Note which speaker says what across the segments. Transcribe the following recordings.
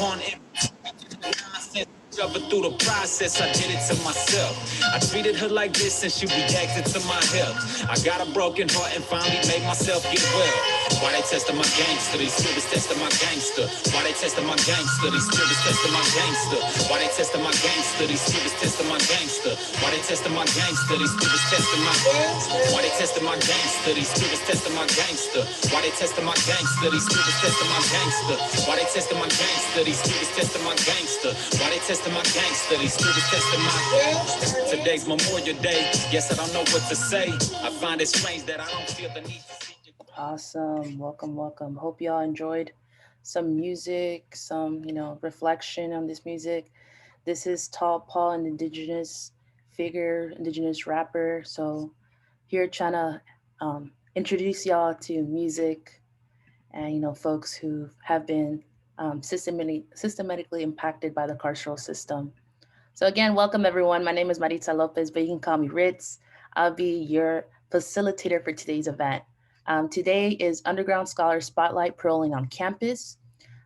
Speaker 1: upon nonsense. But through the process, I did it to myself. I treated her like this and she reacted to my help. I got a broken heart and finally made myself get well. Why they testing my gangster? These spirits testing my gangster. Why they testing my gangster? These spirits testing my gangster. Why they testing my gangster? These spirits testing my gangster. Why they testing my gangster? These spirits testing my gangster. Why they testing my gangster? These spirits testing my gangster. Why they testing my gangster? These spirits testing my gangster. Why they testing my gangster? These spirits testing my gangster. Why they testing my gangster? These spirits testing my gangster. Today's Memorial Day. Guess I don't know what to say. I find it strange that I don't feel the need to see you.
Speaker 2: Awesome. Welcome, welcome. Hope y'all enjoyed some music, some, reflection on this music. This is Tall Paul, an indigenous figure, indigenous rapper. So here trying to introduce y'all to music and, folks who have been systematically impacted by the carceral system. So again, welcome everyone. My name is Maritza Lopez, but you can call me Ritz. I'll be your facilitator for today's event. Today is Underground Scholar Spotlight Paroling on Campus.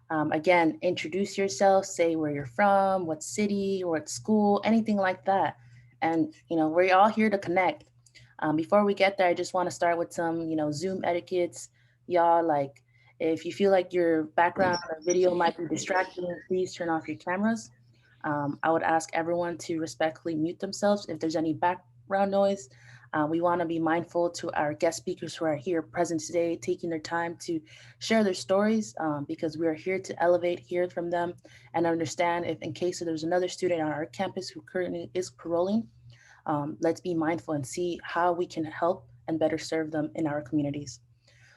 Speaker 2: Again, introduce yourself, say where you're from, what city, what school, anything like that. And, we're all here to connect. Before we get there, I just want to start with some, Zoom etiquettes. Y'all, like, if you feel like your background or video might be distracting, please turn off your cameras. I would ask everyone to respectfully mute themselves if there's any background noise. We want to be mindful to our guest speakers who are here present today, taking their time to share their stories because we are here to elevate, hear from them, and understand if in case there's another student on our campus who currently is paroling, let's be mindful and see how we can help and better serve them in our communities.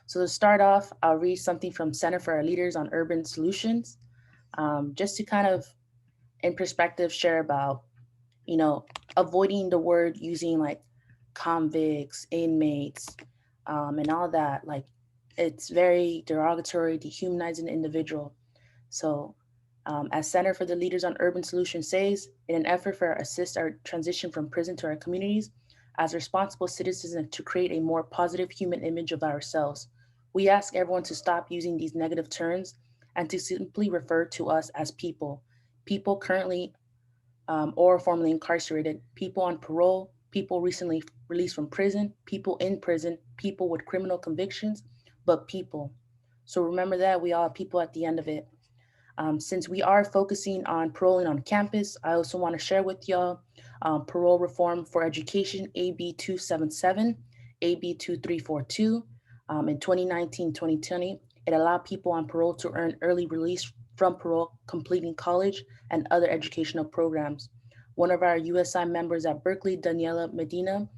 Speaker 2: So to start off, I'll read something from Center for Our Leaders on Urban Solutions, just to kind of in perspective share about avoiding the word using like convicts, inmates, and all that. Like it's very derogatory, dehumanizing the individual. So as Center for the Leaders on Urban Solutions says, in an effort for assist our transition from prison to our communities as responsible citizens and to create a more positive human image of ourselves, we ask everyone to stop using these negative terms and to simply refer to us as people. People currently or formerly incarcerated, people on parole, people recently released from prison, people in prison, people with criminal convictions, but people. So remember that we all are people at the end of it. Since we are focusing on paroling on campus, I also want to share with y'all Parole Reform for Education, AB 277, AB 2342. In 2019-2020, it allowed people on parole to earn early release from parole, completing college and other educational programs. One of our USI members at Berkeley, Daniela Medina,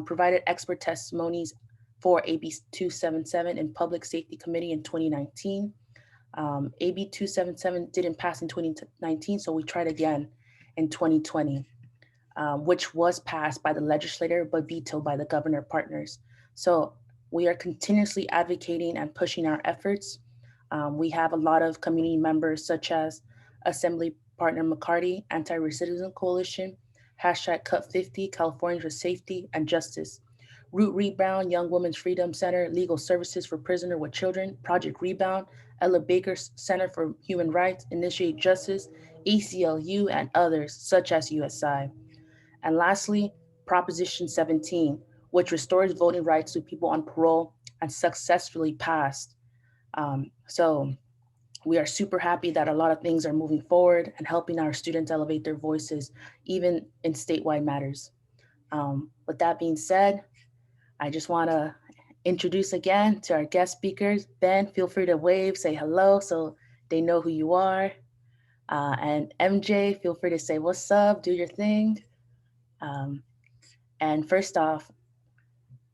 Speaker 2: provided expert testimonies for AB 277 in Public Safety Committee in 2019. AB 277 didn't pass in 2019, so we tried again in 2020, which was passed by the legislator but vetoed by the governor partners. So we are continuously advocating and pushing our efforts. We have a lot of community members such as Assembly Partner McCarty, Anti-Recidivism Coalition, hashtag Cut 50, Californians for Safety and Justice, Root Rebound, Young Women's Freedom Center, Legal Services for Prisoner with Children, Project Rebound, Ella Baker Center for Human Rights, Initiate Justice, ACLU, and others such as USI. And lastly, Proposition 17, which restores voting rights to people on parole and successfully passed. So we are super happy that a lot of things are moving forward and helping our students elevate their voices, even in statewide matters. With that being said, I just want to introduce again to our guest speakers. Ben, feel free to wave, say hello so they know who you are. And MJ, feel free to say what's up, do your thing. Um, and first off,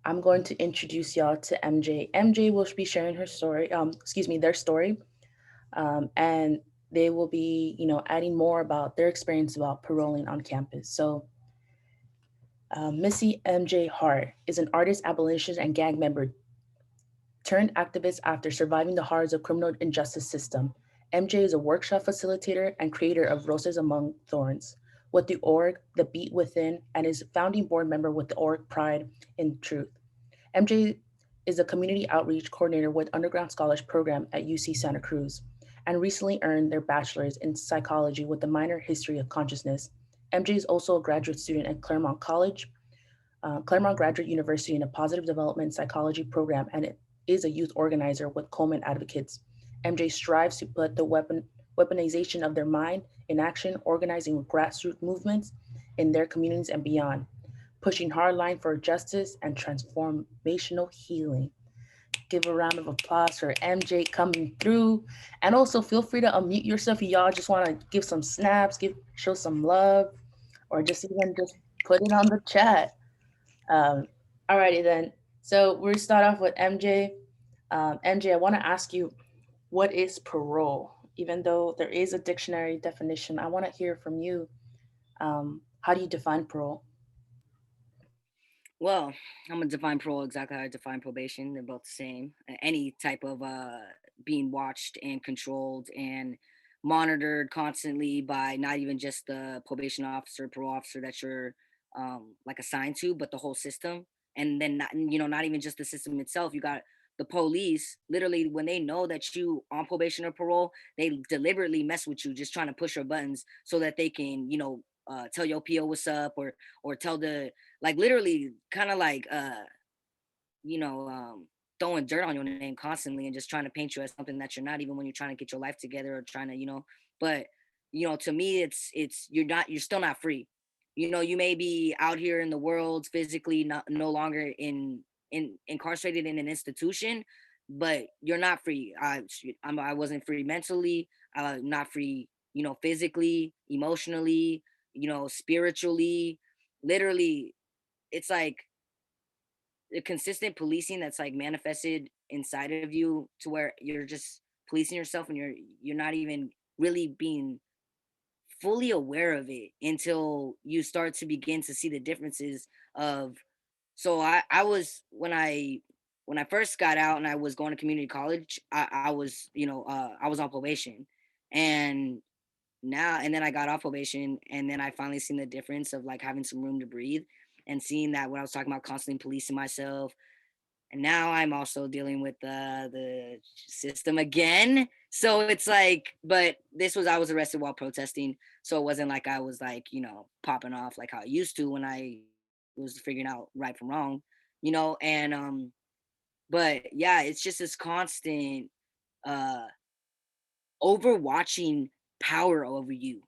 Speaker 2: I'm going to introduce y'all to MJ. MJ will be sharing her story, their story, and they will be, adding more about their experience about paroling on campus. So, Missy MJ Hart is an artist, abolitionist, and gang member turned activist after surviving the horrors of criminal injustice system. MJ is a workshop facilitator and creator of Roses Among Thorns with the org The Beat Within and is founding board member with the org Pride in Truth. MJ is a community outreach coordinator with Underground Scholars Program at UC Santa Cruz and recently earned their bachelor's in psychology with a minor history of consciousness. MJ is also a graduate student at Claremont Graduate University in a positive development psychology program, and it is a youth organizer with Coleman Advocates. MJ strives to put the weaponization of their mind in action, organizing grassroots movements in their communities and beyond, pushing hardline for justice and transformational healing. Give a round of applause for MJ coming through. And also feel free to unmute yourself if y'all just want to give some snaps, show some love, or just even just put it on the chat. Alrighty then. So we start off with MJ. MJ, I want to ask you, what is parole? Even though there is a dictionary definition, I want to hear from you. How do you define parole?
Speaker 3: Well, I'm gonna define parole exactly how I define probation. They're both the same. Any type of being watched and controlled and monitored constantly by not even just the probation officer, parole officer that you're like assigned to, but the whole system. And then not, not even just the system itself. You got the police. Literally, when they know that you on probation or parole, they deliberately mess with you, just trying to push your buttons so that they can, tell your PO what's up, or tell the, like, literally kind of like you know um throwing dirt on your name constantly and just trying to paint you as something that you're not, even when you're trying to get your life together or trying to, but to me it's you're still not free. You may be out here in the world physically, not no longer in incarcerated in an institution, but you're not free. I wasn't free mentally, not free, physically, emotionally, spiritually. Literally, it's like the consistent policing that's like manifested inside of you, to where you're just policing yourself and you're not even really being fully aware of it until you start to begin to see the differences of. So I was, when I first got out and I was going to community college, I was, I was on probation. And and then I got off probation, and then I finally seen the difference of like having some room to breathe, and seeing that what I was talking about, constantly policing myself. And now I'm also dealing with the system again. So it's like, but I was arrested while protesting, so it wasn't like I was like, popping off like how I used to when I was figuring out right from wrong, and but yeah, it's just this constant uh overwatching power over you,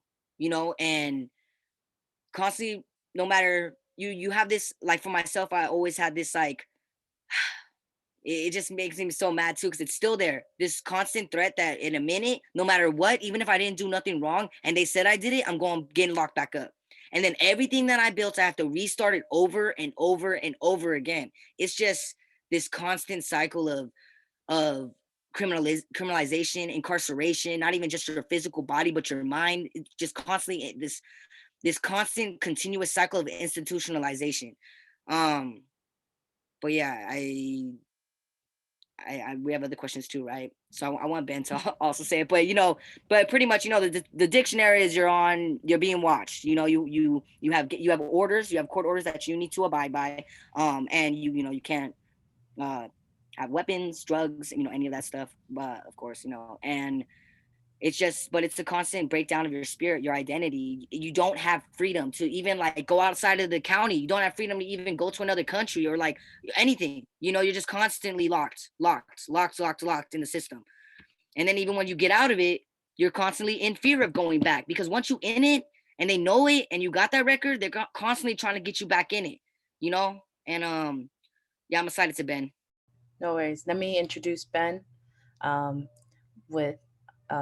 Speaker 3: and constantly, no matter, you have this, like, for myself, I always had this, like, it just makes me so mad too, because it's still there, this constant threat that in a minute, no matter what, even if I didn't do nothing wrong and they said I did it, I'm going getting locked back up. And then everything that I built, I have to restart it over and over and over again. It's just this constant cycle of criminalization, incarceration, not even just your physical body, but your mind. It's just constantly this constant continuous cycle of institutionalization. Um, but yeah, we have other questions too, right? So I want Ben to also say it, but but pretty much, the dictionary is you're being watched. You have orders, you have court orders that you need to abide by, and you can't uh have weapons, drugs, any of that stuff, of course, and it's just, but it's a constant breakdown of your spirit, your identity. You don't have freedom to even like go outside of the county. You don't have freedom to even go to another country or like anything. You're just constantly locked in the system. And then even when you get out of it, you're constantly in fear of going back, because once you in it and they know it and you got that record, they're constantly trying to get you back in it, And yeah, I'm excited to Ben.
Speaker 2: No worries. Let me introduce Ben um, with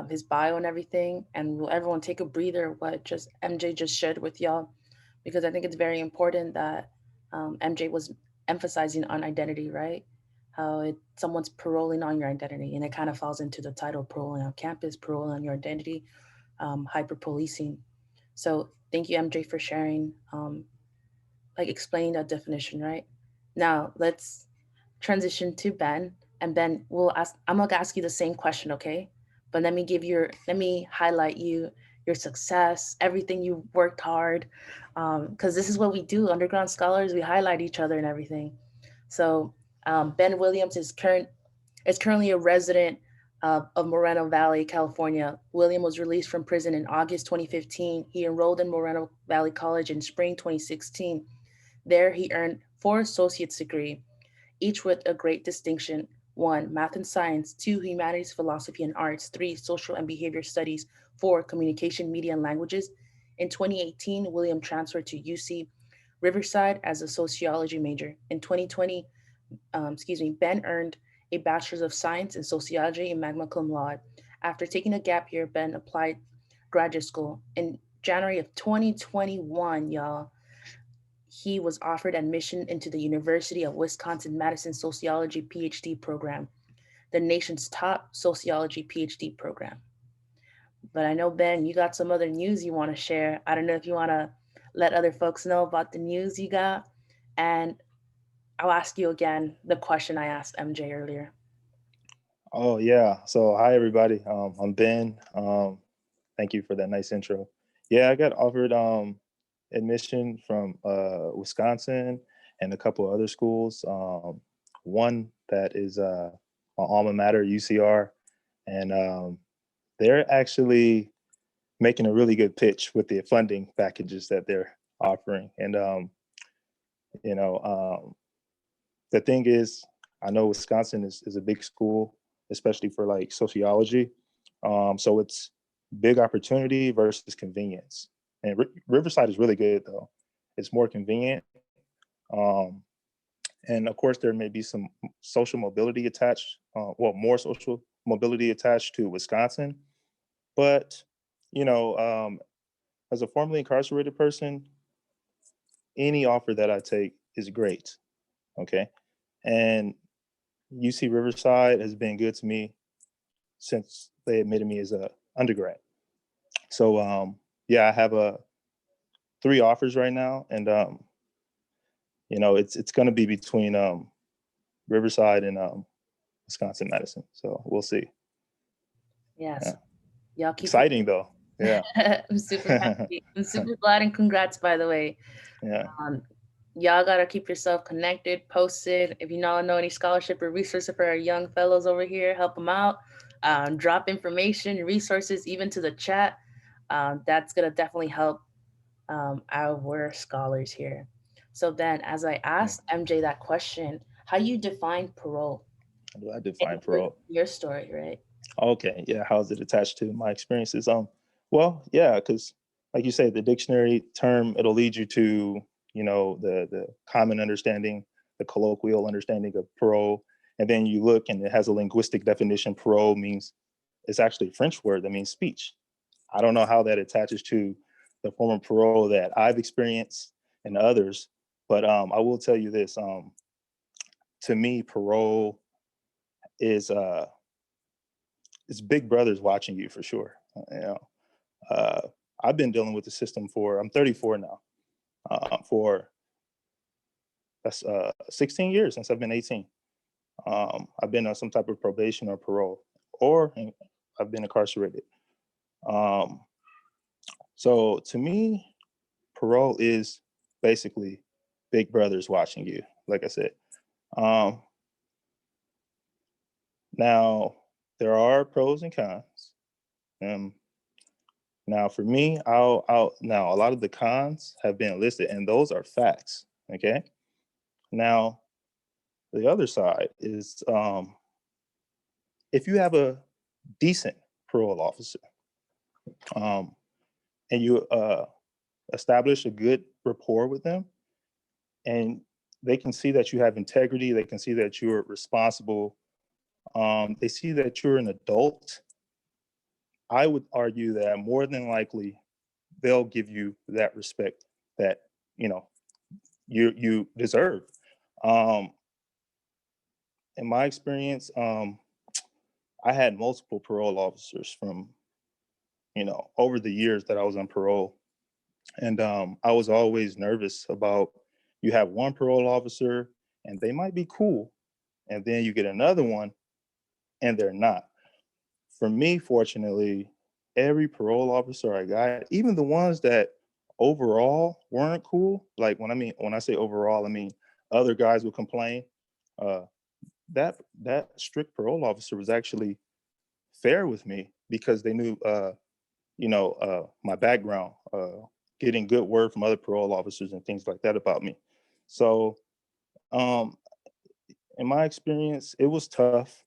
Speaker 2: his bio and everything, and will everyone take a breather? What just MJ just shared with y'all, because I think it's very important that MJ was emphasizing on identity, right? How someone's paroling on your identity, and it kind of falls into the title, paroling on campus, paroling on your identity, hyper policing. So thank you, MJ, for sharing, like explaining that definition, right? Now let's transition to Ben, and Ben, we'll ask. I'm gonna ask you the same question, okay? But let me highlight your success, everything you worked hard, because this is what we do. Underground scholars, we highlight each other and everything. So Ben Williams is currently a resident of Moreno Valley, California. William was released from prison in August 2015. He enrolled in Moreno Valley College in spring 2016. There, he earned 4 associate's degrees, each with a great distinction: 1, math and science; 2, humanities, philosophy and arts; 3, social and behavior studies; 4, communication, media and languages. In 2018, William transferred to UC Riverside as a sociology major. In 2020, Ben earned a Bachelor's of Science in Sociology and magna cum laude. After taking a gap year, Ben applied graduate school. In January of 2021, y'all, he was offered admission into the University of Wisconsin-Madison Sociology PhD program, the nation's top sociology PhD program. But I know, Ben, you got some other news you want to share. I don't know if you want to let other folks know about the news you got. And I'll ask you again the question I asked MJ earlier.
Speaker 4: Oh yeah. So hi everybody. I'm Ben. Thank you for that nice intro. Yeah, I got offered admission from Wisconsin and a couple other schools. One that is my alma mater, UCR, and they're actually making a really good pitch with the funding packages that they're offering. And you know, the thing is, I know Wisconsin is a big school, especially for like sociology. So it's big opportunity versus convenience. And Riverside is really good though. It's more convenient. Um, and of course, there may be some social mobility attached, more social mobility attached to Wisconsin. But, you know, as a formerly incarcerated person, any offer that I take is great. Okay. And UC Riverside has been good to me since they admitted me as a undergrad. So yeah, I have 3 offers right now, and it's going to be between Riverside and Wisconsin Madison. So we'll see.
Speaker 2: Yes.
Speaker 4: Yeah.
Speaker 2: Y'all keep your
Speaker 4: Exciting though. Yeah.
Speaker 2: I'm super happy. I'm super glad, and congrats, by the way.
Speaker 4: Yeah.
Speaker 2: Um, y'all gotta keep yourself connected, posted. If you know any scholarship or resources for our young fellows over here, help them out. Drop information, resources, even to the chat. That's gonna definitely help our scholars here. So then, as I
Speaker 4: Yeah.
Speaker 2: asked MJ that question, how you define parole?
Speaker 4: How do I define
Speaker 2: And really
Speaker 4: parole?
Speaker 2: your story, right?
Speaker 4: Okay, yeah. How's it attached to my experiences? Well, yeah, because like you say, the dictionary term it'll lead you to the common understanding, the colloquial understanding of parole, and then you look and it has a linguistic definition. Parole means it's actually a French word that means speech. I don't know how that attaches to the form of parole that I've experienced and others, but I will tell you this: to me, parole is it's big brothers watching you for sure. Uh, I've been dealing with the system I'm 34 now, for that's 16 years since I've been 18. I've been on some type of probation or parole, or I've been incarcerated. Um, so to me, parole is basically big brothers watching you, like I said. Um, Now, there are pros and cons. Um, Now, for me, now a lot of the cons have been listed, and those are facts. Okay. Now, the other side is if you have a decent parole officer, um, and you establish a good rapport with them, and they can see that you have integrity, they can see that you're responsible, they see that you're an adult. I would argue that more than likely they'll give you that respect that you know you deserve. Um, in my experience, I had multiple parole officers from over the years that I was on parole, and I was always nervous about you have one parole officer and they might be cool, and then you get another one and they're not. For me, fortunately, every parole officer I got, even the ones that overall weren't cool, like when I say overall, I mean other guys would complain. Uh, that strict parole officer was actually fair with me because they knew, my background, getting good word from other parole officers and things like that about me. So, um, in my experience, it was tough,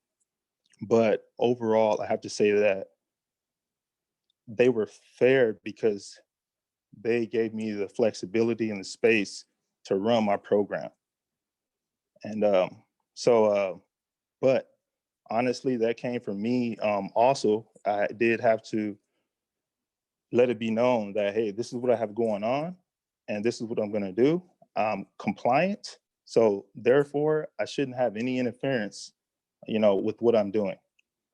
Speaker 4: but overall, I have to say that they were fair because they gave me the flexibility and the space to run my program. And so, but honestly, that came from me. Also, I did have to let it be known that, hey, this is what I have going on and this is what I'm going to do. I'm compliant. So therefore, I shouldn't have any interference, with what I'm doing.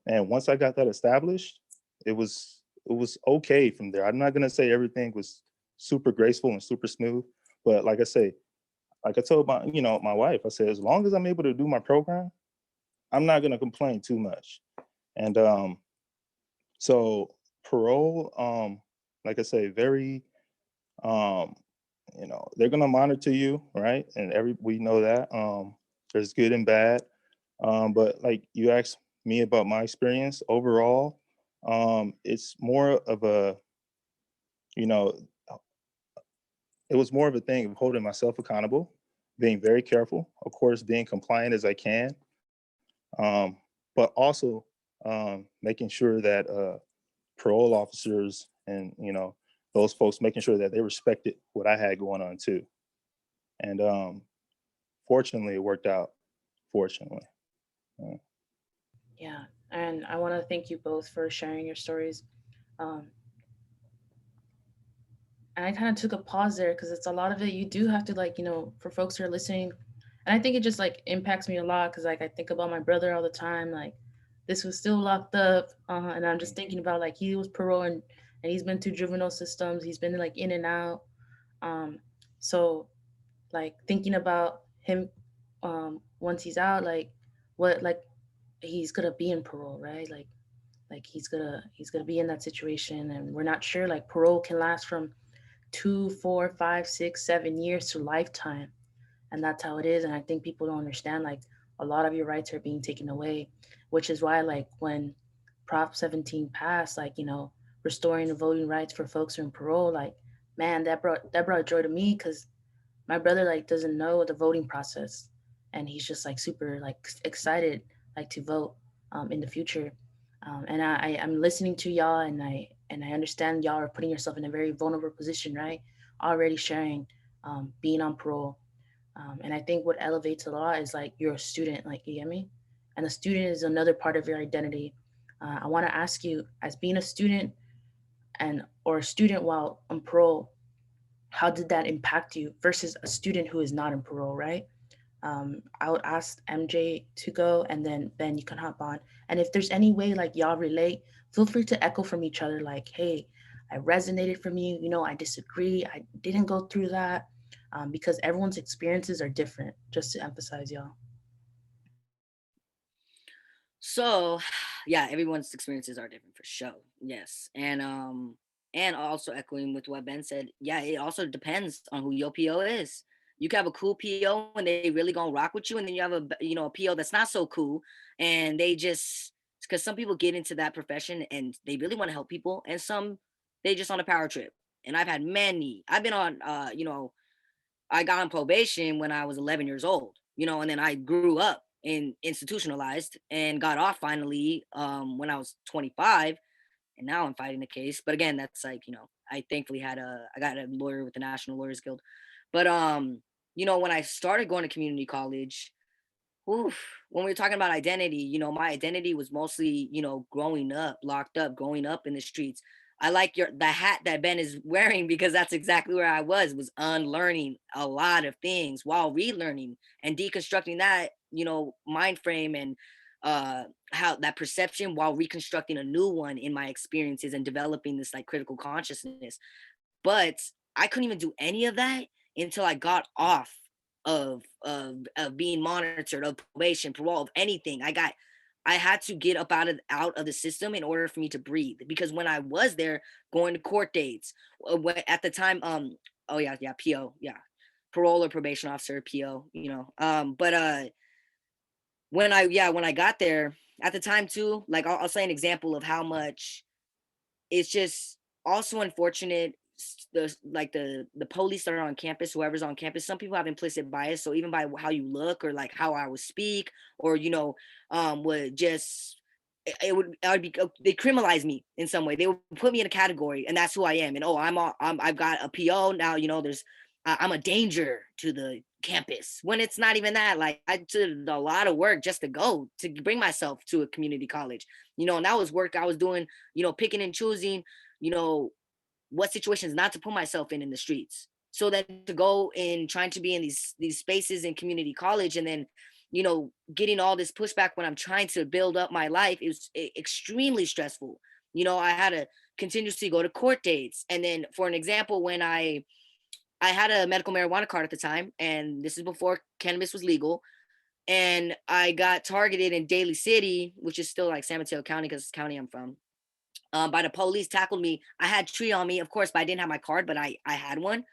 Speaker 4: And once I got that established, it was it was okay from there. I'm not going to say everything was super graceful and super smooth, but like I say, like I told my wife, I said, as long as I'm able to do my program, I'm not going to complain too much. And so parole, like I say, very, um, they're going to monitor you, right? And we know that. There's good and bad. But like you asked me about my experience overall, it's more of a, you know, it was more of a thing of holding myself accountable, being very careful, of course, being compliant as I can, but also making sure that parole officers and those folks making sure that they respected what I had going on too. And fortunately, it worked out. Fortunately.
Speaker 2: Yeah, and I want to thank you both for sharing your stories. Um, and I kind of took a pause there because it's a lot of it you do have to, like, for folks who are listening. And I think it just like impacts me a lot because like I think about my brother all the time. Like this was still locked up, and I'm just thinking about like he was parole and he's been through juvenile systems. He's been like in and out. Um, so like thinking about him, once he's out, like what like he's gonna be in parole, right? Like he's gonna be in that situation, and we're not sure. Like parole can last from 2, 4, 5, 6, 7 years to lifetime, and that's how it is. And I think people don't understand, like, a lot of your rights are being taken away, which is why, like, when Prop 17 passed, like, restoring the voting rights for folks who are in parole, like, man, that brought joy to me because my brother like doesn't know the voting process, and he's just like super like excited like to vote in the future. And I'm listening to y'all, and I understand y'all are putting yourself in a very vulnerable position, right? Already sharing being on parole. And I think what elevates a lot is like you're a student, like, you get me? And a student is another part of your identity. I want to ask you, as being a student and or a student while on parole, how did that impact you versus a student who is not in parole, right? I would ask MJ to go, and then Ben, you can hop on. And if there's any way like y'all relate, feel free to echo from each other. Like, hey, I resonated from you. I disagree. I didn't go through that, because everyone's experiences are different. Just to emphasize, y'all.
Speaker 3: So, yeah, everyone's experiences are different for sure. Yes. And also echoing with what Ben said, yeah, it also depends on who your PO is. You can have a cool PO and they really gonna rock with you, and then you have a PO that's not so cool, and they just, because some people get into that profession and they really want to help people, and some they just on a power trip. And I've been on I got on probation when I was 11 years old, and then I grew up and institutionalized and got off finally when I was 25, and now I'm fighting the case. But again, that's like, I thankfully I got a lawyer with the National Lawyers Guild. But when I started going to community college, oof, when we were talking about identity, my identity was mostly, growing up, locked up, growing up in the streets. I like the hat that Ben is wearing because that's exactly where I was unlearning a lot of things while relearning and deconstructing that, mind frame and how that perception while reconstructing a new one in my experiences and developing this like critical consciousness. But I couldn't even do any of that until I got off of being monitored, of probation, parole, of anything. I had to get up out of the system in order for me to breathe. Because when I was there, going to court dates, at the time, oh yeah, PO, yeah, parole or probation officer, PO, but when I got there, at the time too, like I'll say an example of how much it's just also unfortunate. The police that are on campus, whoever's on campus, some people have implicit bias. So even by how you look or like how I would speak, or would just I would be they criminalize me in some way. They would put me in a category, and that's who I am. And oh, I've got a PO now. There's I'm a danger to the campus when it's not even that. Like I did a lot of work just to go to bring myself to a community college. And that was work I was doing. Picking and choosing. You know what situations not to put myself in the streets. So then to go and trying to be in these spaces in community college, and then getting all this pushback when I'm trying to build up my life, it was extremely stressful. I had to continuously go to court dates. And then for an example, when I had a medical marijuana card at the time, and this is before cannabis was legal, and I got targeted in Daly City, which is still like San Mateo County because it's the county I'm from. By the police, tackled me. I had tree on me, of course, but I didn't have my card, but I had one.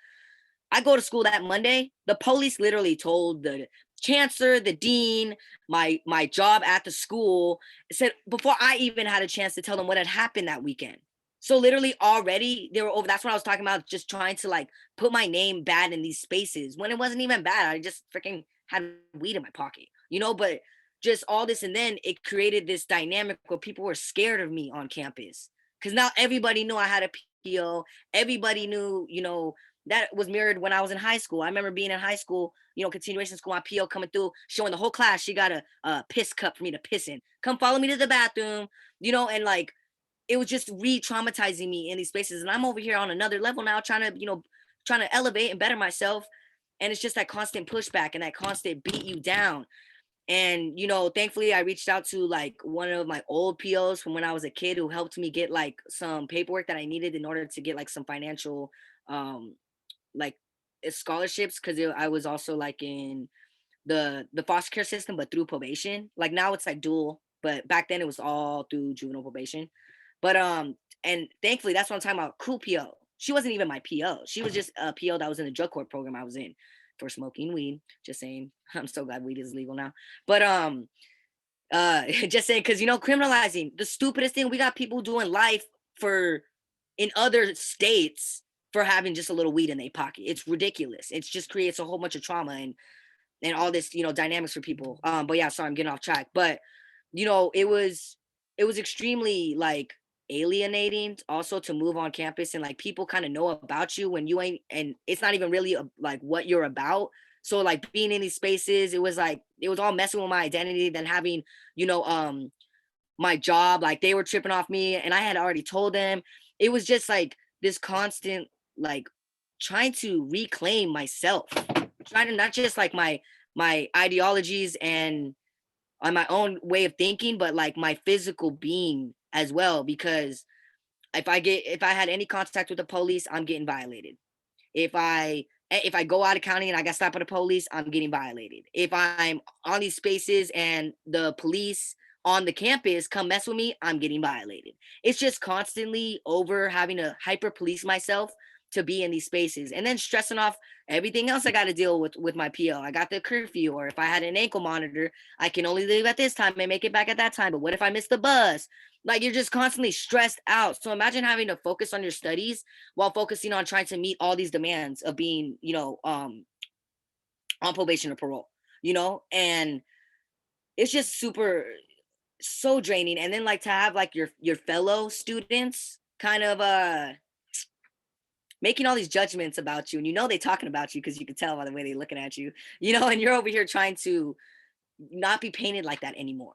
Speaker 3: I go to school that Monday. The police literally told the chancellor, the dean, my job at the school, said before I even had a chance to tell them what had happened that weekend. So literally already they were over. That's what I was talking about, just trying to like put my name bad in these spaces when it wasn't even bad. I just freaking had weed in my pocket, but just all this. And then it created this dynamic where people were scared of me on campus because now everybody knew I had a PO. Everybody knew, that was mirrored when I was in high school. I remember being in high school, continuation school, my PO coming through, showing the whole class she got a piss cup for me to piss in. Come follow me to the bathroom, and like it was just re-traumatizing me in these spaces. And I'm over here on another level now, trying to elevate and better myself. And it's just that constant pushback and that constant beat you down. And thankfully I reached out to like one of my old POs from when I was a kid, who helped me get like some paperwork that I needed in order to get like some financial like scholarships, because I was also like in the foster care system, but through probation. Like now it's like dual, but back then it was all through juvenile probation. But and thankfully that's what I'm talking about. Cool PO. She wasn't even my PO. She was just a PO that was in the drug court program I was in for smoking weed. Just saying. I'm so glad weed is legal now. But just saying, because criminalizing the stupidest thing. We got people doing life for in other states for having just a little weed in their pocket. It's ridiculous. It just creates a whole bunch of trauma and all this dynamics for people. But yeah, sorry, I'm getting off track. But it was extremely like alienating also to move on campus, and like people kind of know about you when you ain't, and it's not even really like what you're about. So like being in these spaces, it was all messing with my identity. Then having my job, like they were tripping off me, and I had already told them. It was just like this constant like trying to reclaim myself, trying to not just like my ideologies and on my own way of thinking, but like my physical being as well. Because if I had any contact with the police, I'm getting violated. If I go out of county and I got stopped by the police, I'm getting violated. If I'm on these spaces and the police on the campus come mess with me, I'm getting violated. It's just constantly over having to hyper police myself to be in these spaces, and then stressing off everything else I got to deal with my PO. I got the curfew, or if I had an ankle monitor, I can only leave at this time and make it back at that time. But what if I miss the bus? Like you're just constantly stressed out. So imagine having to focus on your studies while focusing on trying to meet all these demands of being, on probation or parole, and it's just so draining. And then like to have like your fellow students kind of making all these judgments about you, and they talking about you because you can tell by the way they're looking at you, and you're over here trying to not be painted like that anymore,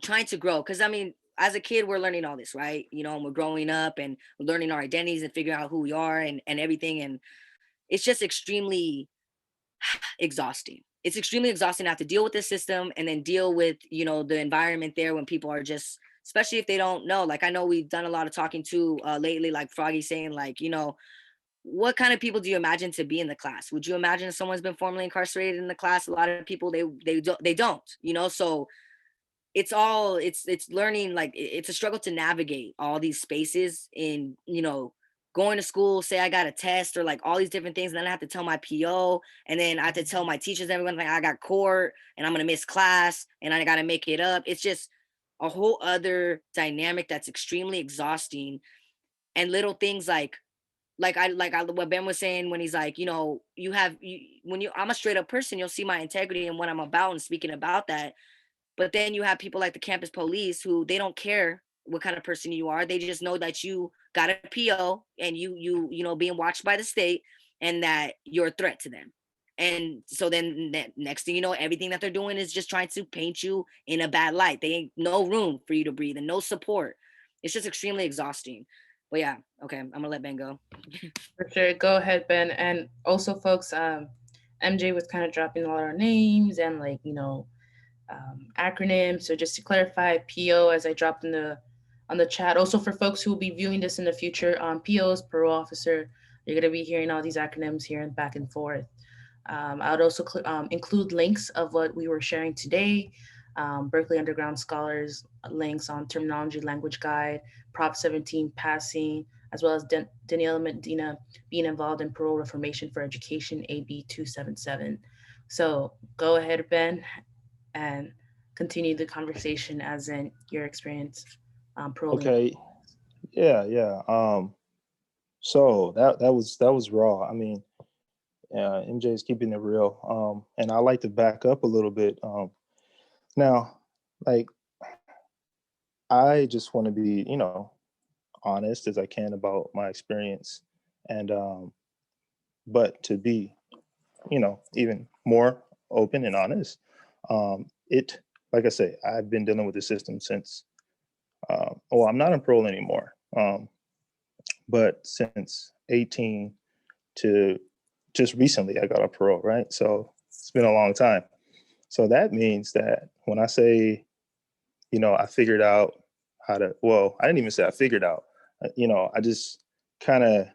Speaker 3: trying to grow. Because I mean, as a kid, we're learning all this, right? And we're growing up and we're learning our identities and figuring out who we are and everything. And it's just extremely exhausting. It's extremely exhausting to have to deal with this system and then deal with, the environment there when people are just, especially if they don't know. Like I know we've done a lot of talking to lately, like Froggy saying like, what kind of people do you imagine to be in the class? Would you imagine if someone's been formerly incarcerated in the class? A lot of people, they don't, so it's learning, like it's a struggle to navigate all these spaces in, going to school, say I got a test or like all these different things. And then I have to tell my PO, and then I have to tell my teachers, everyone, like I got court and I'm going to miss class and I got to make it up. It's just a whole other dynamic that's extremely exhausting. And little things like what Ben was saying when he's like, I'm a straight up person, you'll see my integrity and what I'm about and speaking about that. But then you have people like the campus police who they don't care what kind of person you are. They just know that you got a PO and being watched by the state, and that you're a threat to them. And so then next thing you know, everything that they're doing is just trying to paint you in a bad light. They ain't no room for you to breathe and no support. It's just extremely exhausting. But yeah, okay, I'm gonna let Ben go.
Speaker 2: For sure. Go ahead, Ben. And also, folks, MJ was kind of dropping all our names and acronyms. So just to clarify, PO, as I dropped in the on the chat. Also, for folks who will be viewing this in the future, POs, parole officer, you're gonna be hearing all these acronyms here and back and forth. I would also include links of what we were sharing today. Berkeley Underground Scholars links on terminology language guide, Prop 17 passing, as well as Daniela Medina being involved in parole reformation for education, AB 277. So go ahead, Ben, and continue the conversation as in your experience paroling.
Speaker 4: Okay. Yeah. So that was raw. I mean, MJ is keeping it real. And I like to back up a little bit. Now, like, I just want to be, honest as I can about my experience, and but to be, even more open and honest. It, like I say, I've been dealing with the system since. I'm not on parole anymore. But since 18 to just recently, I got a parole, right? So it's been a long time. So that means that when I say, I figured out how to, well, I didn't even say I figured out, I just kind of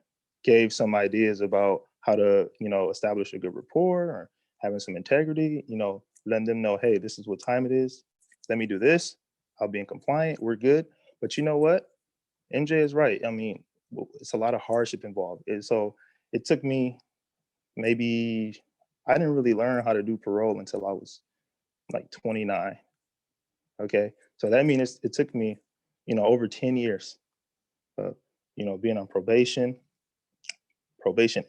Speaker 4: gave some ideas about how to, establish a good rapport or having some integrity, letting them know, hey, this is what time it is. Let me do this. I'll be in compliant. We're good. But you know what? MJ is right. I mean, it's a lot of hardship involved. So it took me maybe, I didn't really learn how to do parole until I was like 29. Okay. So that means it took me, over 10 years of, being on probation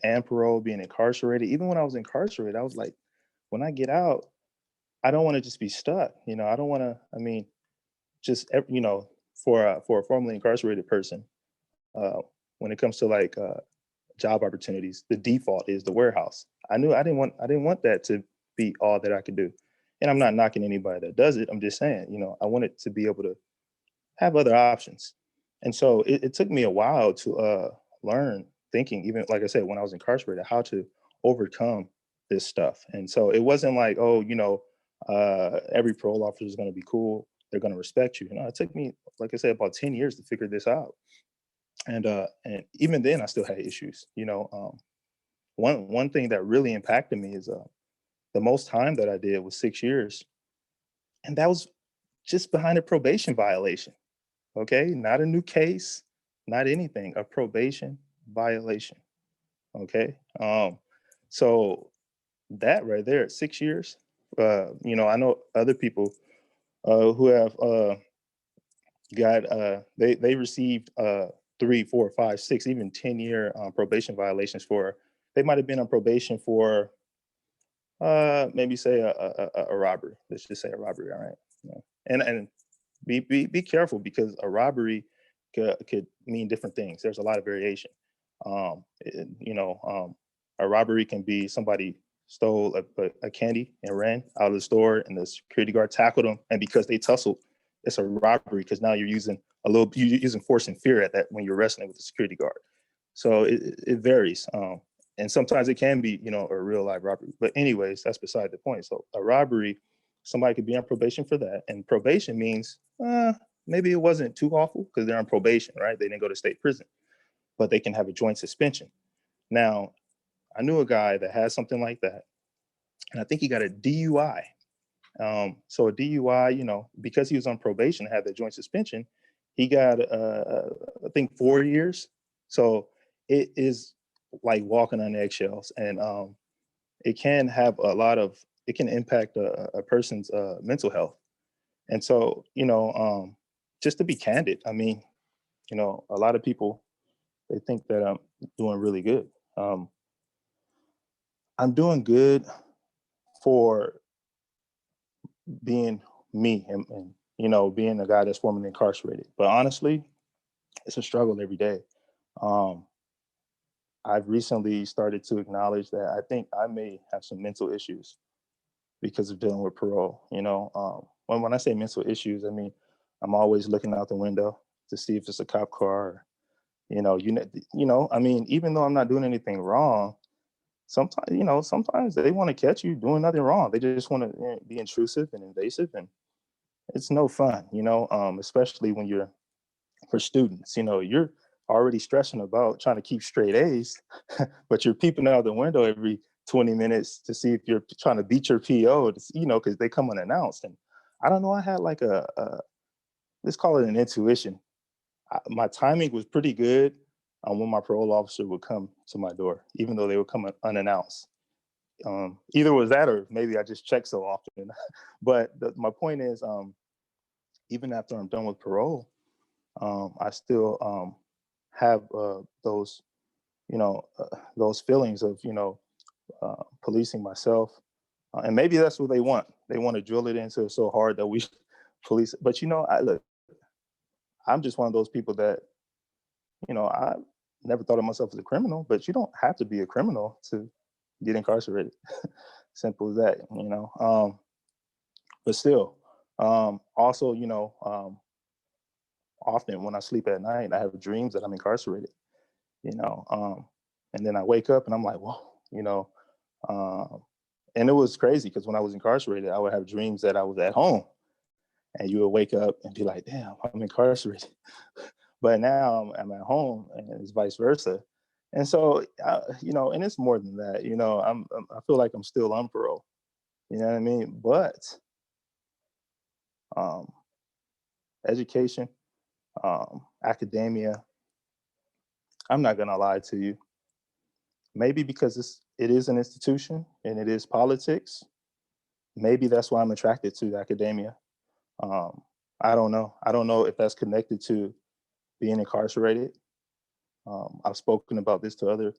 Speaker 4: and parole, being incarcerated. Even when I was incarcerated, I was like, when I get out, I don't want to just be stuck. I don't want to, I mean, just, for a formerly incarcerated person, when it comes to like job opportunities, the default is the warehouse. I didn't want that to be all that I could do. And I'm not knocking anybody that does it. I'm just saying, I wanted to be able to have other options. And so it took me a while to learn thinking, even like I said, when I was incarcerated, how to overcome this stuff. And so it wasn't like, every parole officer is going to be cool. They're going to respect you. It took me, like I said, about 10 years to figure this out. And even then I still had issues. One thing that really impacted me is the most time that I did was 6 years. And that was just behind a probation violation. Okay, not a new case, not anything, a probation violation. Okay. So that right there, 6 years. I know other people who have got they received 3, 4, 5, 6, even 10-year probation violations for, they might have been on probation for maybe say a robbery. Let's just say a robbery. All right. And be careful, because a robbery could mean different things. There's a lot of variation. A robbery can be somebody stole a candy and ran out of the store, and the security guard tackled them, and because they tussled, it's a robbery, because now you're using force and fear at that when you're wrestling with the security guard. So it varies. And sometimes it can be, a real life robbery. But anyways, that's beside the point. So a robbery, somebody could be on probation for that. And probation means maybe it wasn't too awful because they're on probation, right? They didn't go to state prison, but they can have a joint suspension. Now, I knew a guy that had something like that, and I think he got a DUI. So a DUI, because he was on probation, had the joint suspension, he got, I think, 4 years. So it is like walking on eggshells, and it can impact a person's mental health. And so, just to be candid, I mean, a lot of people, they think that I'm doing really good. I'm doing good for being me and being a guy that's formerly incarcerated. But honestly, it's a struggle every day. Um, I've recently started to acknowledge that I think I may have some mental issues because of dealing with parole. When I say mental issues, I mean I'm always looking out the window to see if it's a cop car. Or, I mean, even though I'm not doing anything wrong, sometimes they want to catch you doing nothing wrong. They just want to be intrusive and invasive, and it's no fun. Especially when you're for students. You're already stressing about trying to keep straight A's, but you're peeping out the window every 20 minutes to see if you're trying to beat your PO, because they come unannounced. And I don't know, I had like let's call it an intuition. My timing was pretty good when my parole officer would come to my door, even though they would come unannounced. Either was that, or maybe I just check so often. But my point is, even after I'm done with parole, I still have those, those feelings of, policing myself. And maybe that's what they want. They want to drill it into it so hard that we police it. But, I'm just one of those people that, I never thought of myself as a criminal, but you don't have to be a criminal to get incarcerated. Simple as that, But still, also, often when I sleep at night, I have dreams that I'm incarcerated, and then I wake up and I'm like, whoa, and it was crazy because when I was incarcerated, I would have dreams that I was at home, and you would wake up and be like, damn, I'm incarcerated. But now I'm at home, and it's vice versa. And so, and it's more than that, I feel like I'm still on parole, you know what I mean? But education, academia, I'm not gonna lie to you. Maybe because it is an institution and it is politics. Maybe that's why I'm attracted to academia. I don't know. I don't know if that's connected to being incarcerated. I've spoken about this to other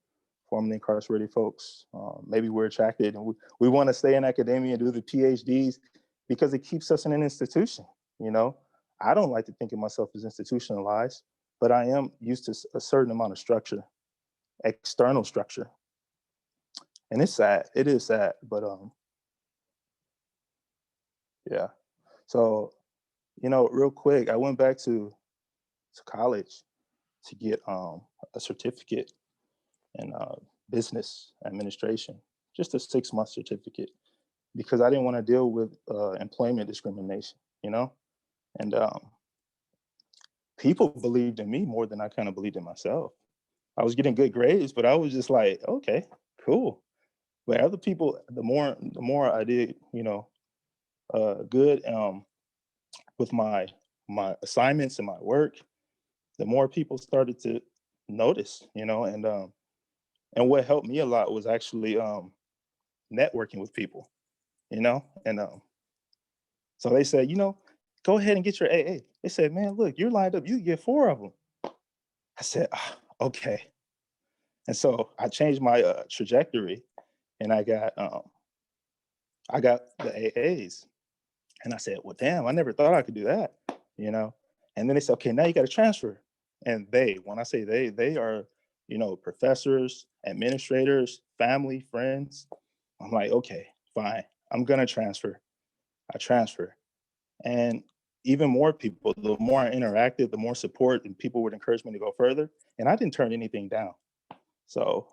Speaker 4: formerly incarcerated folks. Maybe we're attracted and we want to stay in academia and do the PhDs because it keeps us in an institution. I don't like to think of myself as institutionalized, but I am used to a certain amount of structure, external structure. And it's sad. It is sad, but yeah. So, real quick, I went back to college to get a certificate in business administration, just a 6-month certificate, because I didn't want to deal with employment discrimination, and people believed in me more than I kind of believed in myself. I was getting good grades, but I was just like, okay, cool. But other people, the more I did, good with my assignments and my work, the more people started to notice, and what helped me a lot was actually networking with people, and so they said, go ahead and get your AA. They said, man, look, you're lined up, you get 4 of them. I said, okay. And so I changed my trajectory, and I got the AAs. And I said, well, damn, I never thought I could do that, And then they said, okay, now you got to transfer. And when I say they are, professors, administrators, family, friends. I'm like, okay, fine. I'm going to transfer. I transfer. And even more people, the more I interacted, the more support and people would encourage me to go further. And I didn't turn anything down. So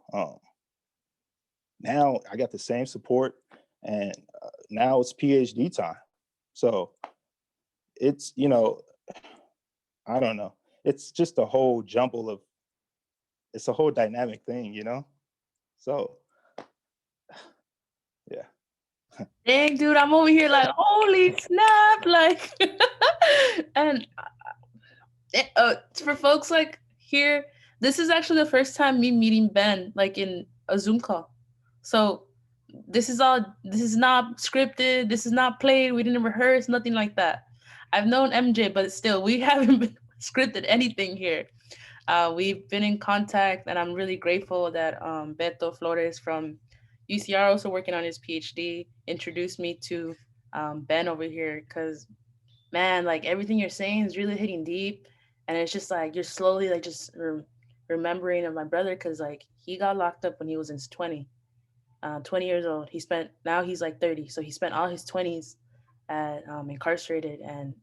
Speaker 4: now I got the same support, and now it's PhD time. So it's, I don't know. It's just a whole jumble of, it's a whole dynamic thing, So, yeah.
Speaker 2: Dang, dude, I'm over here like, holy snap, like, and for folks like here, this is actually the first time me meeting Ben, like in a Zoom call. So this is not scripted. This is not played. We didn't rehearse, nothing like that. I've known MJ, but still, we haven't been scripted anything here. We've been in contact, and I'm really grateful that Beto Flores from UCR, also working on his PhD, introduced me to Ben over here. Because man, like everything you're saying is really hitting deep, and it's just like you're slowly like just remembering of my brother, because like he got locked up when he was in his 20 years old. Now he's like 30, so he spent all his 20s at incarcerated, and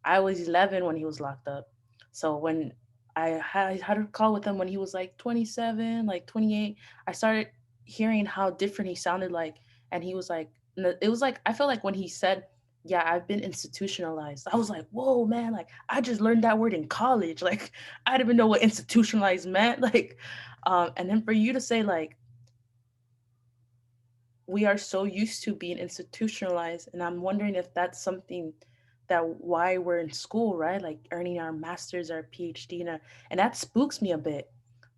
Speaker 2: I was 11 when he was locked up. So when I had a call with him when he was like 27, like 28, I started hearing how different he sounded like, and he was like, it was like I felt like when he said, "Yeah, I've been institutionalized." I was like, "Whoa, man! Like I just learned that word in college. Like I didn't even know what institutionalized meant." Like, and then for you to say like we are so used to being institutionalized, and I'm wondering if that's something that why we're in school, right? Like earning our masters, our PhD, and that spooks me a bit.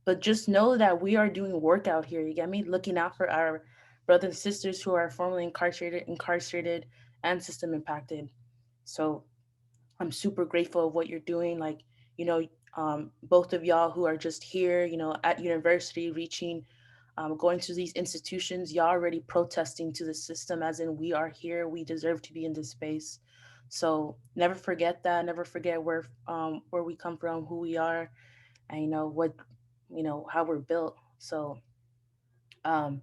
Speaker 2: But just know that we are doing work out here, you get me, looking out for our brothers and sisters who are formerly incarcerated and system impacted. So I'm super grateful of what you're doing. Like, you know, both of y'all who are just here, at university, reaching, going to these institutions, y'all already protesting to the system, as in we are here, we deserve to be in this space. So never forget that. Never forget where we come from, who we are, and what, how we're built. Um,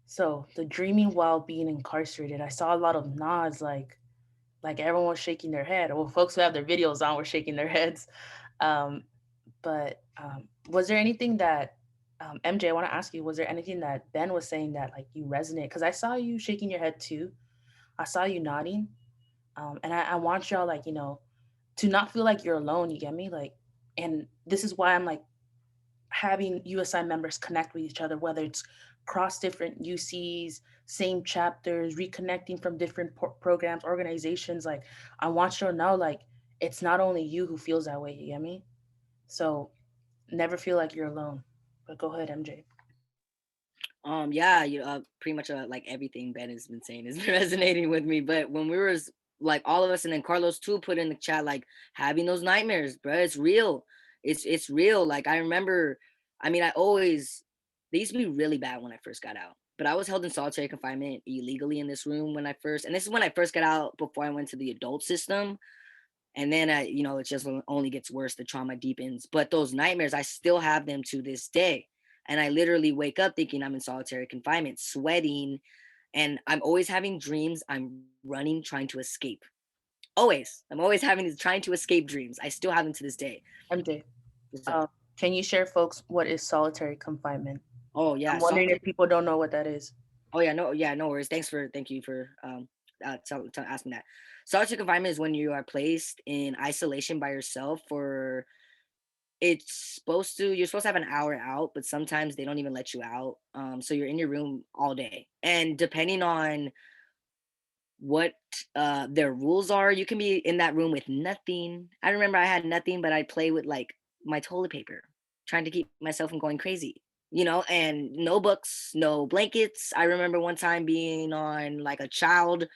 Speaker 2: so the dreaming while being incarcerated, I saw a lot of nods, like everyone was shaking their head. Well, folks who have their videos on were shaking their heads. Um, but was there anything that MJ? I want to ask you: was there anything that Ben was saying that like you resonate? Because I saw you shaking your head too. I saw you nodding, and I want y'all like to not feel like you're alone. You get me? Like, and this is why I'm like having USI members connect with each other, whether it's cross different UCs, same chapters, reconnecting from different programs, organizations. Like, I want you to know, like, it's not only you who feels that way. You get me? So never feel like you're alone. But go ahead, MJ.
Speaker 3: Yeah, pretty much like everything Ben has been saying is resonating with me. But when we were like all of us, and then Carlos too put in the chat like having those nightmares, bro. It's real. It's real. Like I remember, I mean, they used to be really bad when I first got out. But I was held in solitary confinement illegally in this room when I first, and this is when I first got out before I went to the adult system. And then it just only gets worse. The trauma deepens. But those nightmares, I still have them to this day. And I literally wake up thinking I'm in solitary confinement, sweating, and I'm always having dreams. I'm running, trying to escape. Always. I'm always having these trying to escape dreams. I still have them to this day.
Speaker 2: MJ,
Speaker 3: What's up?
Speaker 2: can you share, folks, what is solitary confinement?
Speaker 3: Oh yeah,
Speaker 2: I'm wondering if people don't know what that is.
Speaker 3: Oh yeah, no worries. Thank you for asking that. Solitary confinement is when you are placed in isolation by yourself for you're supposed to have an hour out, but sometimes they don't even let you out. So you're in your room all day. And depending on what their rules are, you can be in that room with nothing. I remember I had nothing, but I'd play with like my toilet paper, trying to keep myself from going crazy. And no books, no blankets. I remember one time being on like a child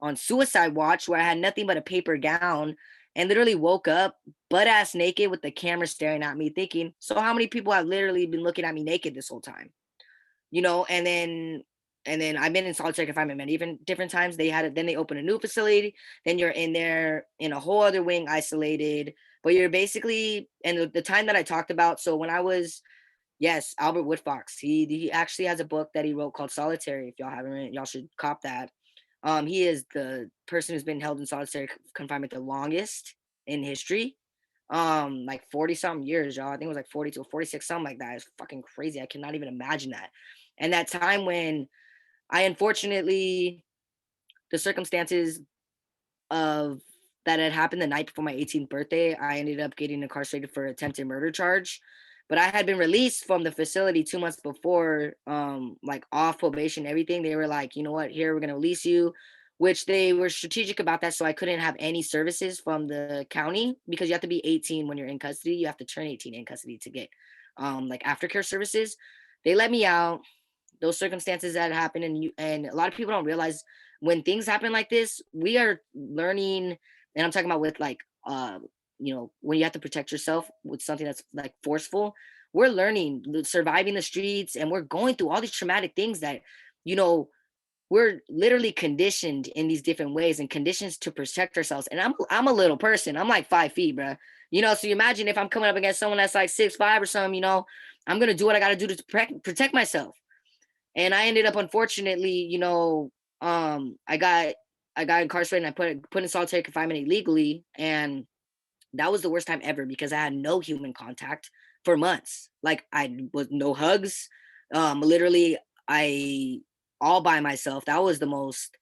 Speaker 3: on suicide watch where I had nothing but a paper gown and literally woke up butt ass naked with the camera staring at me, thinking, so how many people have literally been looking at me naked this whole time? And then I've been in solitary confinement many different times. Then they open a new facility. Then you're in there in a whole other wing, isolated. But you're basically, and the time that I talked about. So when I was, yes, Albert Woodfox. He actually has a book that he wrote called Solitary. If y'all haven't read it, y'all should cop that. He is the person who's been held in solitary confinement the longest in history. Like 40 something years, y'all. I think it was like 42 or 46, something like that. It's fucking crazy. I cannot even imagine that. And that time when I unfortunately, the circumstances of that had happened the night before my 18th birthday, I ended up getting incarcerated for attempted murder charge. But I had been released from the facility 2 months before, like off probation, everything. They were like, you know what, here, we're going to release you, which they were strategic about that. So I couldn't have any services from the county because you have to be 18 when you're in custody. You have to turn 18 in custody to get like aftercare services. They let me out. Those circumstances that happen, and a lot of people don't realize when things happen like this, we are learning and I'm talking about with like when you have to protect yourself with something that's like forceful. We're learning surviving the streets, and we're going through all these traumatic things that you know we're literally conditioned in these different ways and conditions to protect ourselves. And I'm a little person. I'm like 5 feet, bro. So you imagine if I'm coming up against someone that's like 6'5" or something. I'm gonna do what I gotta do to protect myself. And I ended up, unfortunately, I got incarcerated, and I put in solitary confinement illegally, and that was the worst time ever because I had no human contact for months. Like I was no hugs, literally I all by myself. That was the most.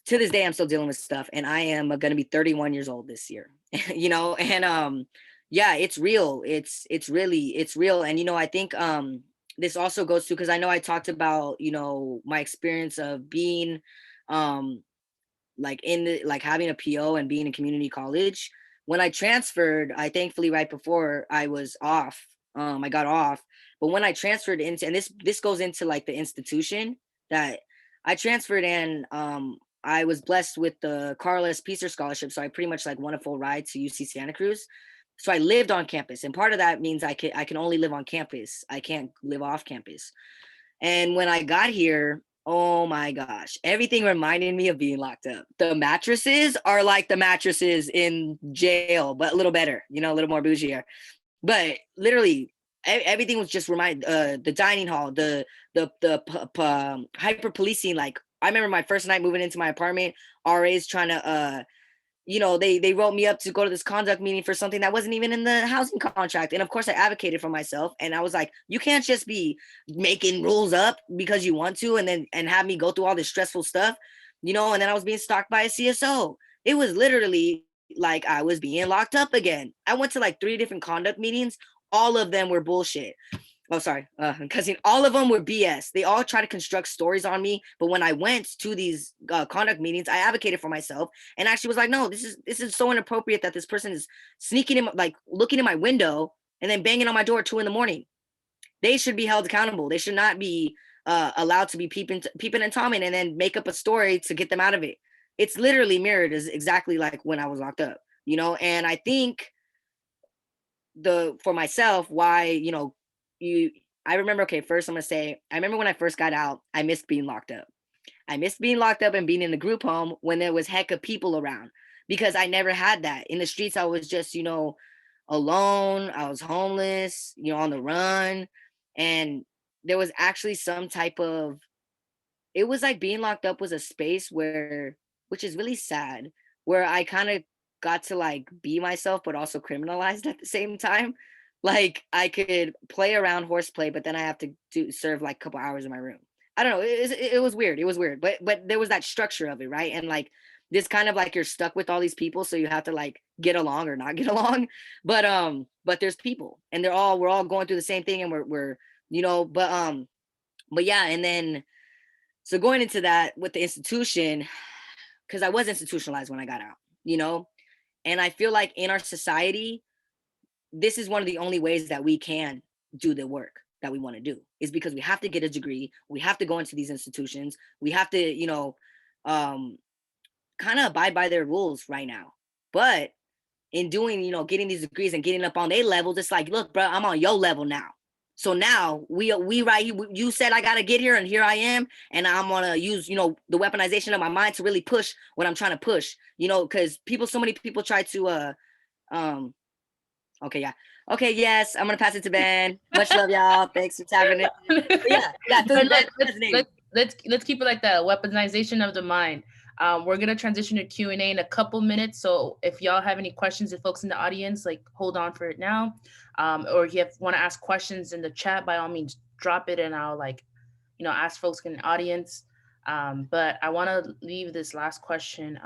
Speaker 3: To this day, I'm still dealing with stuff, and I am going to be 31 years old this year. And yeah, it's real. It's real, and I think this also goes to, because I know I talked about my experience of being like having a PO and being in community college. When I transferred, I thankfully right before I was off, I got off. But when I transferred into, and this goes into like the institution that I transferred in, I was blessed with the Carl S. Peacer Scholarship, so I pretty much like won a full ride to UC Santa Cruz. So I lived on campus, and part of that means I can only live on campus. I can't live off campus. And when I got here, oh my gosh, everything reminded me of being locked up. The mattresses are like the mattresses in jail, but a little better, a little more bougier. But literally, everything was just the dining hall, the hyper policing. Like I remember my first night moving into my apartment, RAs trying to they wrote me up to go to this conduct meeting for something that wasn't even in the housing contract. And of course I advocated for myself, and I was like, you can't just be making rules up because you want to, and have me go through all this stressful stuff, and then I was being stalked by a CSO. It was literally like I was being locked up again. I went to like 3 different conduct meetings. All of them were bullshit. Oh, sorry, because all of them were BS. They all try to construct stories on me. But when I went to these conduct meetings, I advocated for myself and actually was like, no, this is so inappropriate that this person is sneaking in, like looking in my window and then banging on my door at 2 a.m. They should be held accountable. They should not be allowed to be peeping and tomming and then make up a story to get them out of it. It's literally mirrored as exactly like when I was locked up, And I think for myself, why, I remember, okay, first I'm gonna say, I remember when I first got out, I missed being locked up. I missed being locked up and being in the group home when there was heck of people around, because I never had that. In the streets, I was just, alone. I was homeless, on the run. And there was actually some type of, it was like being locked up was a space where, which is really sad, where I kind of got to like be myself, but also criminalized at the same time. Like I could play around horseplay, but then I have to serve like a couple hours in my room. I don't know. It was weird. It was weird, but there was that structure of it, right? And like this kind of like you're stuck with all these people, so you have to like get along or not get along. But there's people, and we're all going through the same thing, and we're but yeah, and then so going into that with the institution, because I was institutionalized when I got out, and I feel like in our society, this is one of the only ways that we can do the work that we want to do, is because we have to get a degree. We have to go into these institutions. We have to, kind of abide by their rules right now. But in doing, getting these degrees and getting up on their levels, it's like, look, bro, I'm on your level now. So now we right, you said I got to get here, and here I am, and I'm going to use, the weaponization of my mind to really push what I'm trying to push, because so many people try to, okay, yeah. Okay, yes, I'm gonna pass it to Ben. Much love, y'all. Thanks for tapping it. But yeah. So
Speaker 2: let's keep it like that. Weaponization of the mind. We're gonna transition to Q&A in a couple minutes. So if y'all have any questions, if folks in the audience, like hold on for it now, or if you want to ask questions in the chat, by all means, drop it, and I'll ask folks in the audience. But I want to leave this last question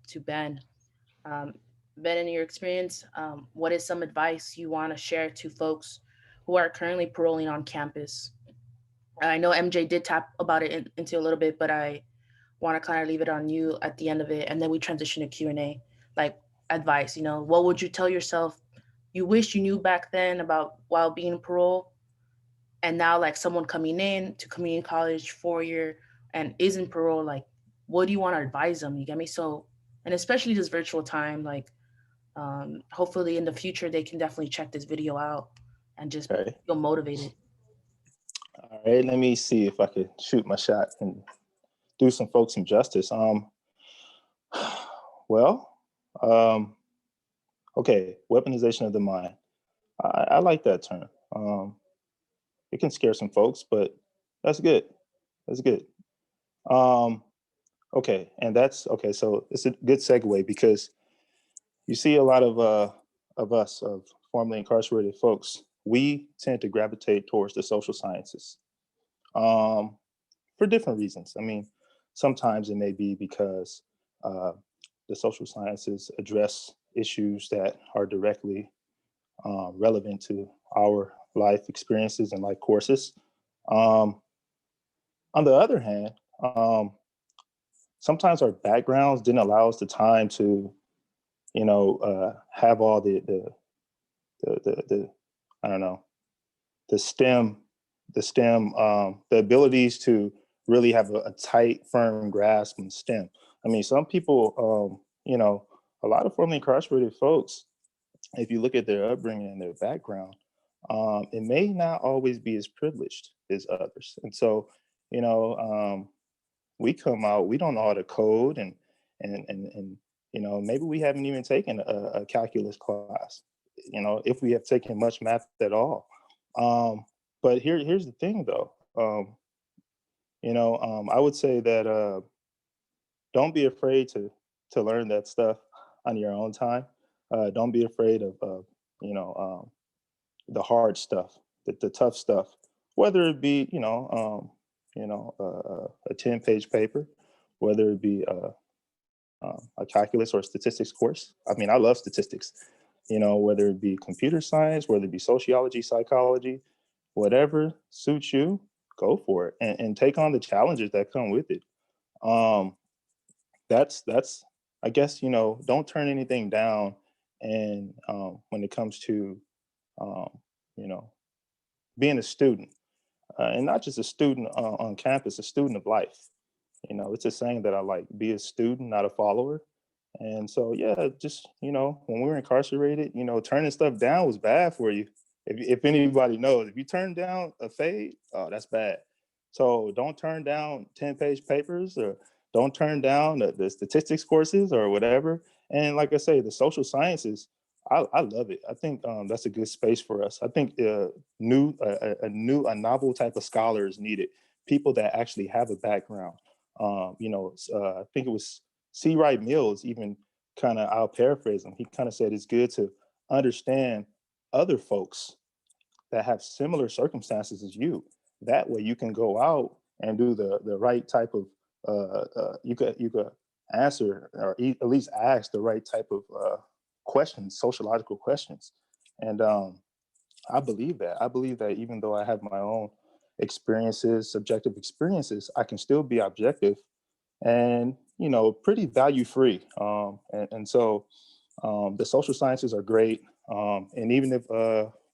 Speaker 2: to Ben. Ben, in your experience, what is some advice you want to share to folks who are currently paroling on campus? I know MJ did tap about it into a little bit, but I want to kind of leave it on you at the end of it, and then we transition to Q&A. Like advice, what would you tell yourself you wish you knew back then about while being parole, and now like someone coming in to community college 4 year and isn't parole, like what do you want to advise them? You get me? So and especially this virtual time, like hopefully in the future they can definitely check this video out and just
Speaker 4: Okay.
Speaker 2: feel motivated.
Speaker 4: All right. Let me see if I could shoot my shot and do some folks some justice. Well, um, okay. Weaponization of the mind. I like that term. It can scare some folks, but that's good. That's good. Um, okay, and that's okay. So it's a good segue because you see a lot of us, of formerly incarcerated folks, we tend to gravitate towards the social sciences um, for different reasons. I mean, sometimes it may be because uh, the social sciences address issues that are directly relevant to our life experiences and life courses. Um, on the other hand, sometimes our backgrounds didn't allow us the time to, have all the I don't know, the STEM, the abilities to really have a tight, firm grasp in STEM. I mean, some people, a lot of formerly incarcerated folks, if you look at their upbringing and their background, it may not always be as privileged as others. And so, you know, we come out, we don't know how to code, and maybe we haven't even taken a calculus class. If we have taken much math at all. But here's the thing, though. I would say that don't be afraid to learn that stuff on your own time. Don't be afraid of you know the hard stuff, the tough stuff, whether it be a 10-page paper, whether it be a calculus or a statistics course. I mean, I love statistics. Whether it be computer science, whether it be sociology, psychology, whatever suits you, go for it and take on the challenges that come with it. Um, that's I guess don't turn anything down, and when it comes to um, you know being a student, and not just a student on campus, a student of life. It's a saying that I like: be a student, not a follower. And so, yeah, just when we were incarcerated, turning stuff down was bad for you. If anybody knows, if you turn down a fade, oh, that's bad. So don't turn down 10-page papers, or don't turn down the statistics courses or whatever. And like I say, the social sciences, I love it. I think that's a good space for us. I think a novel type of scholar is needed. People that actually have a background. I think it was C. Wright Mills even kind of, I'll paraphrase him. He kind of said it's good to understand other folks that have similar circumstances as you. That way you can go out and do the right type of you could answer, or at least ask the right type of questions, sociological questions. And I believe that. I believe that even though I have my own experiences, subjective experiences, I can still be objective and pretty value free. And so the social sciences are great. And even if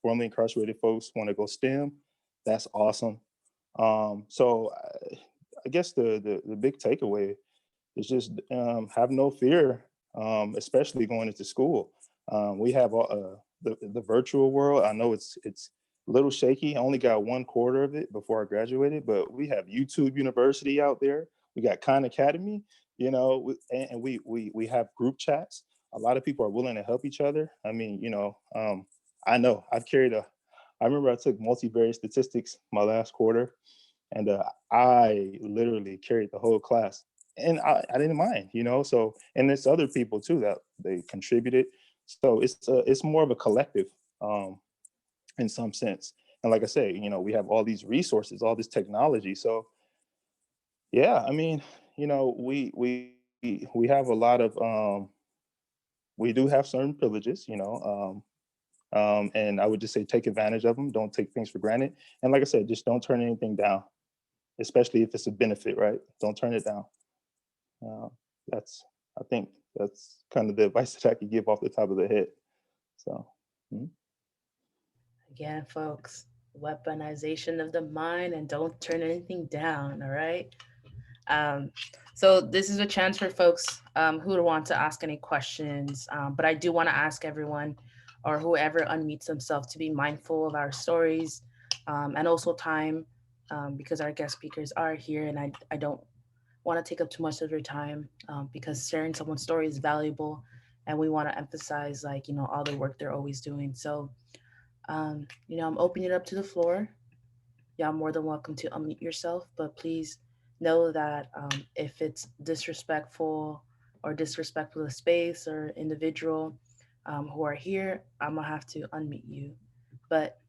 Speaker 4: formerly incarcerated folks want to go STEM, that's awesome. So I guess the big takeaway is just have no fear, especially going into school. We have the virtual world. I know it's a little shaky. I only got 1/4 of it before I graduated, but we have YouTube University out there. We got Khan Academy, and we have group chats. A lot of people are willing to help each other. I mean, I know I've carried a. I remember I took multivariate statistics my last quarter, and I literally carried the whole class, and I didn't mind, So, and there's other people too that they contributed. So it's more of a collective, in some sense. And like I say, we have all these resources, all this technology. So yeah, I mean, we have a lot of we do have certain privileges, and I would just say take advantage of them. Don't take things for granted. And like I said, just don't turn anything down, especially if it's a benefit, right? Don't turn it down. Uh, that's I think that's kind of the advice that I could give off the top of the head. So,
Speaker 2: Again, folks, weaponization of the mind, and don't turn anything down. All right. Um, so this is a chance for folks who would want to ask any questions. But I do want to ask everyone or whoever unmutes themselves to be mindful of our stories and also time because our guest speakers are here and I don't want to take up too much of your time because sharing someone's story is valuable and we want to emphasize like, you know, all the work they're always doing. So, you know, I'm opening it up to the floor. Y'all more than welcome to unmute yourself, but please know that if it's disrespectful or disrespectful to space or individual who are here, I'm gonna have to unmute you. But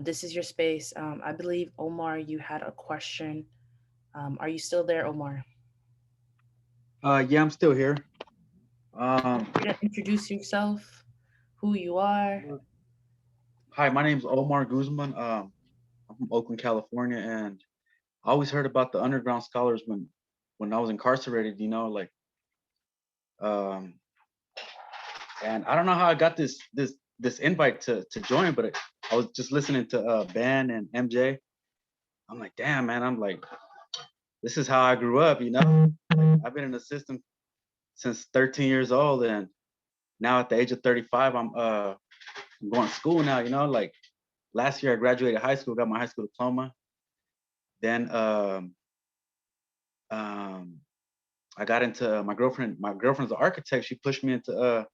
Speaker 2: this is your space. I believe Omar, you had a question. Are you still there, Omar?
Speaker 5: Yeah, I'm still here. Um,
Speaker 2: You to introduce yourself, who you are.
Speaker 5: Hi, my name's Omar Guzman. I'm from Oakland, California, and I always heard about the underground scholars when I was incarcerated. Um, and I don't know how I got this invite to join, but I was just listening to Ben and MJ. I'm like, damn, man. I'm like, this is how I grew up. I've been in the system since 13 years old, and now at the age of 35, I'm going to school now. Like last year I graduated high school, got my high school diploma. Then um, I got into my girlfriend. My girlfriend's an architect. She pushed me into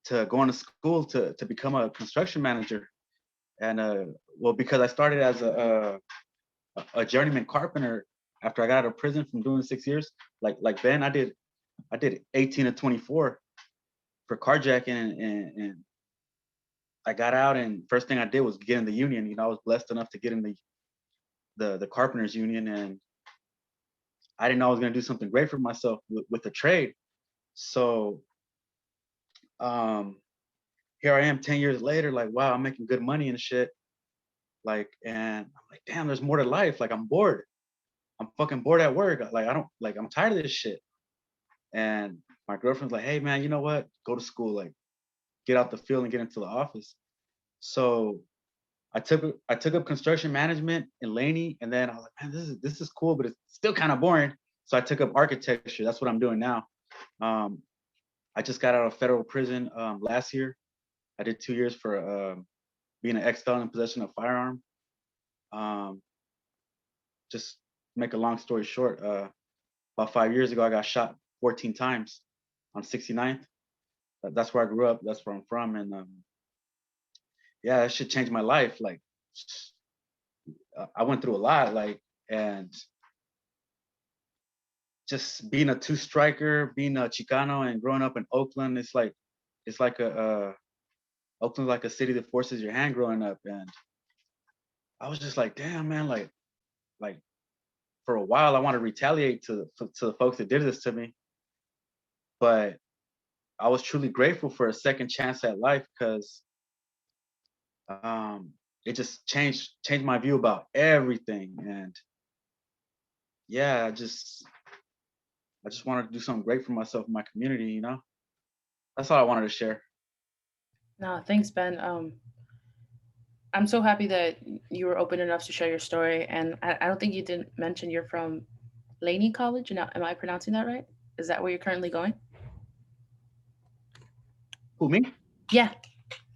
Speaker 5: to going to school to become a construction manager. And well, because I started as a journeyman carpenter after I got out of prison from doing 6 years. Like Ben, I did 18 to 24 for carjacking, and I got out, and first thing I did was get in the union. I was blessed enough to get in the carpenters union, and I didn't know I was gonna do something great for myself with the trade. So um, here I am 10 years later, like, wow, I'm making good money and shit. Like, and I'm like, damn, there's more to life. Like, I'm bored. I'm fucking bored at work. Like, I don't like, I'm tired of this shit. And my girlfriend's like, hey man, you know what? Go to school, like get out the field and get into the office. So I took up construction management in Laney, and then I was like, man, this is cool, but it's still kind of boring. So I took up architecture. That's what I'm doing now. Um, I just got out of federal prison last year. I did 2 years for being an ex-felon in possession of firearm. Um, just make a long story short, about 5 years ago, I got shot 14 times on 69th. That's where I grew up. That's where I'm from, and yeah, that shit changed my life. Like, I went through a lot, like, and just being a two striker, being a Chicano, and growing up in Oakland, it's like Oakland's like a city that forces your hand growing up, and I was just like, damn, man, like for a while I want to retaliate to the folks that did this to me, but I was truly grateful for a second chance at life because it just changed my view about everything, and yeah, I just wanted to do something great for myself and my community. That's all I wanted to share.
Speaker 2: No, thanks, Ben. I'm so happy that you were open enough to share your story. And I don't think you didn't mention you're from Laney College. Now, am I pronouncing that right? Is that where you're currently going?
Speaker 5: Who, me?
Speaker 2: Yeah.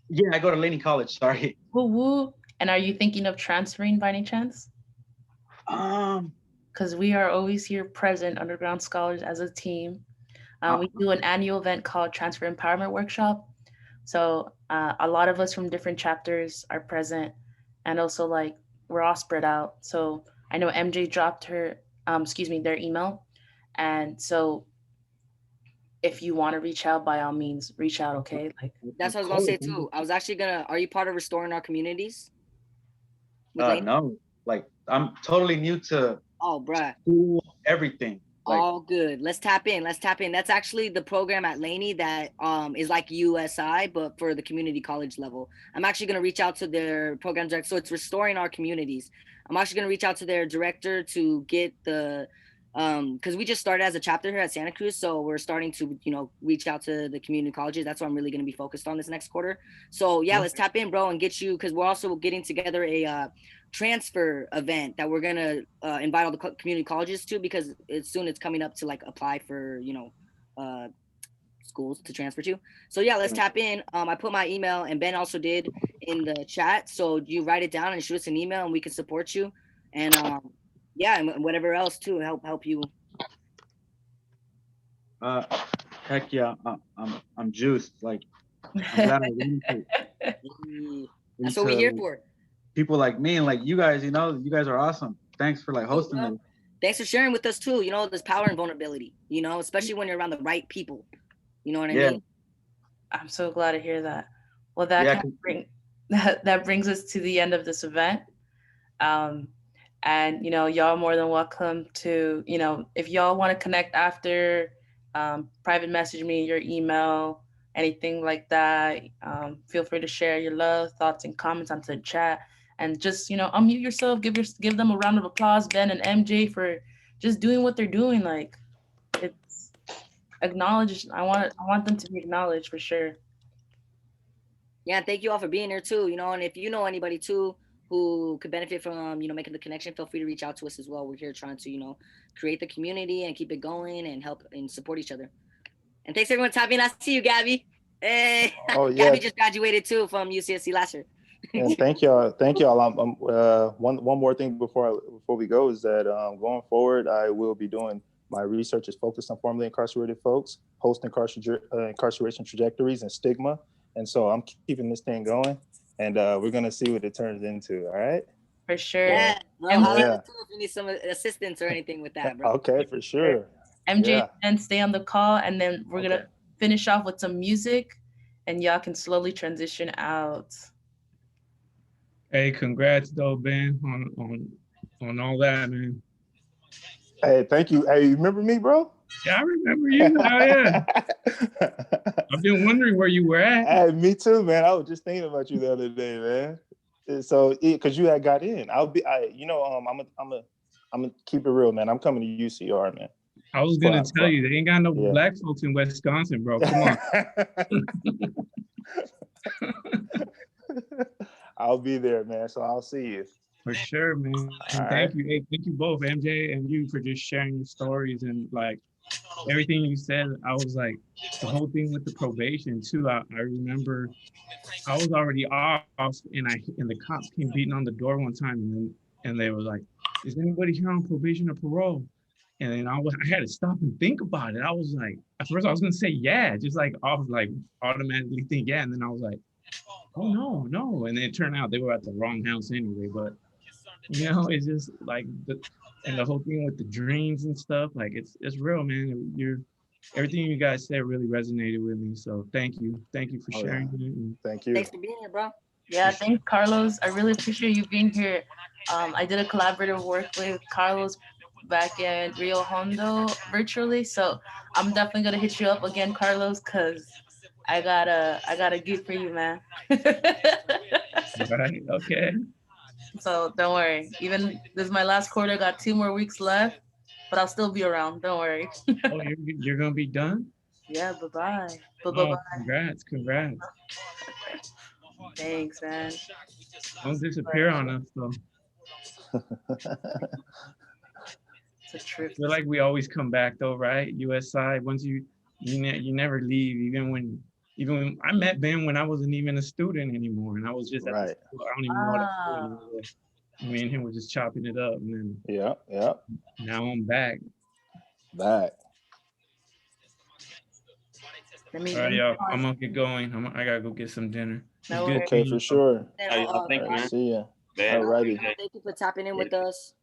Speaker 5: Yeah, I go to Laney College. Sorry.
Speaker 2: Woo woo. And are you thinking of transferring by any chance?
Speaker 5: Um,
Speaker 2: Because we are always here present, Underground Scholars, as a team.
Speaker 5: uh,
Speaker 2: We do an annual event called Transfer Empowerment Workshop. So a lot of us from different chapters are present, and also like we're all spread out. So I know MJ dropped her, their email, and so if you want to reach out, by all means, reach out. Okay, like
Speaker 3: That's
Speaker 5: of
Speaker 3: what I was gonna
Speaker 5: course.
Speaker 3: say too. I was actually gonna. Are you part of restoring our communities with Lane?
Speaker 5: No, like I'm totally new to
Speaker 3: Oh, bruh.
Speaker 5: school, everything. Like,
Speaker 3: All good. Let's tap in. Let's tap in. That's actually the program at Laney that is like USI, but for the community college level. I'm actually gonna reach out to their program director. So it's restoring our communities. I'm actually gonna reach out to their director to get the because we just started as a chapter here at Santa Cruz, so we're starting to, you know, reach out to the community colleges. That's what I'm really going to be focused on this next quarter. So yeah, let's tap in, bro, and get you, because we're also getting together a transfer event that we're gonna invite all the community colleges to, because it's coming up to like apply for, you know, schools to transfer to. So yeah, let's tap in. I put my email, and Ben also did, in the chat, so you write it down and shoot us an email, and we can support you. And yeah, and whatever else too, help you.
Speaker 5: Uh, heck yeah, I'm juiced. Like, I'm glad I went to
Speaker 3: That's what we're here for.
Speaker 5: People like me and like you guys. You know, you guys are awesome. Thanks for like hosting this.
Speaker 3: Thanks for sharing with us too. You know, there's power in vulnerability. You know, especially when you're around the right people. You know what I mean?
Speaker 2: I'm so glad to hear that. Well, that that brings us to the end of this event. And you know, y'all more than welcome to, you know, if y'all want to connect after, private message me your email, anything like that. Feel free to share your love, thoughts, and comments onto the chat, and just, you know, unmute yourself. Give them a round of applause, Ben and MJ, for just doing what they're doing. Like, it's acknowledged. I want them to be acknowledged for sure.
Speaker 3: Yeah, thank you all for being here too. You know, and if you know anybody too who could benefit from, you know, making the connection, feel free to reach out to us as well. We're here trying to, you know, create the community and keep it going and help and support each other. And thanks everyone tapping. I see you, Gabby. Hey,
Speaker 4: Oh yeah.
Speaker 3: Gabby just graduated too from UCSC last year.
Speaker 4: And thank y'all. One more thing before we go is that going forward, I will be doing my research is focused on formerly incarcerated folks, post incarceration trajectories and stigma. And so I'm keeping this thing going, and we're gonna see what it turns into. All right.
Speaker 2: For sure.
Speaker 3: Yeah. Well, if you need some assistance or anything with that, bro.
Speaker 4: Okay, for sure.
Speaker 2: MJ, and stay on the call, and then we're gonna finish off with some music, and y'all can slowly transition out.
Speaker 6: Hey, congrats though, Ben, on all that, man.
Speaker 4: Hey, thank you. Hey, you remember me, bro?
Speaker 6: Yeah, I remember you. Oh yeah. I've been wondering where you were at.
Speaker 4: Hey, me too, man. I was just thinking about you the other day, man. So, because you had got in, I'm gonna keep it real, man. I'm coming to UCR, man.
Speaker 6: I was gonna tell you, they ain't got no black folks in Wisconsin, bro. Come on.
Speaker 4: I'll be there, man. So I'll see you.
Speaker 6: For sure, man. And thank you. Hey, thank you both, MJ and you, for just sharing your stories and like everything you said. I was like, the whole thing with the probation too. I remember I was already off, and the cops came beating on the door one time, and they were like, "Is anybody here on probation or parole?" And then I had to stop and think about it. I was like, at first I was gonna say yeah, just like automatically think yeah, and then I was like, oh no, and then it turned out they were at the wrong house anyway. But you know, it's just like the whole thing with the dreams and stuff. Like it's real, man. Everything you guys said really resonated with me. So thank you for sharing it.
Speaker 4: Thank you.
Speaker 3: Thanks for being here, bro.
Speaker 2: Yeah, thanks, Carlos. I really appreciate you being here. I did a collaborative work with Carlos back in Rio Hondo virtually, so I'm definitely gonna hit you up again, Carlos, because I got a gift for you, man.
Speaker 6: Right. Okay.
Speaker 2: So don't worry. Even this is my last quarter. Got 2 more weeks left, but I'll still be around. Don't worry.
Speaker 6: Oh, you're gonna be done?
Speaker 2: Yeah. Bye.
Speaker 6: Oh, congrats.
Speaker 2: Thanks, man.
Speaker 6: Don't disappear on us, though.
Speaker 2: It's a trip.
Speaker 6: I feel like we always come back, though, right? US side. Once you never leave, even when I met Ben when I wasn't even a student anymore, and I was just at the school. I don't even know what me and him were just chopping it up, and then
Speaker 4: yeah.
Speaker 6: Now I'm back.
Speaker 4: All
Speaker 6: right, y'all. I'm gonna get going. I gotta go get some dinner.
Speaker 4: Okay, for sure.
Speaker 3: Thank you,
Speaker 4: See ya. Alrighty.
Speaker 3: Thank you for tapping in with us.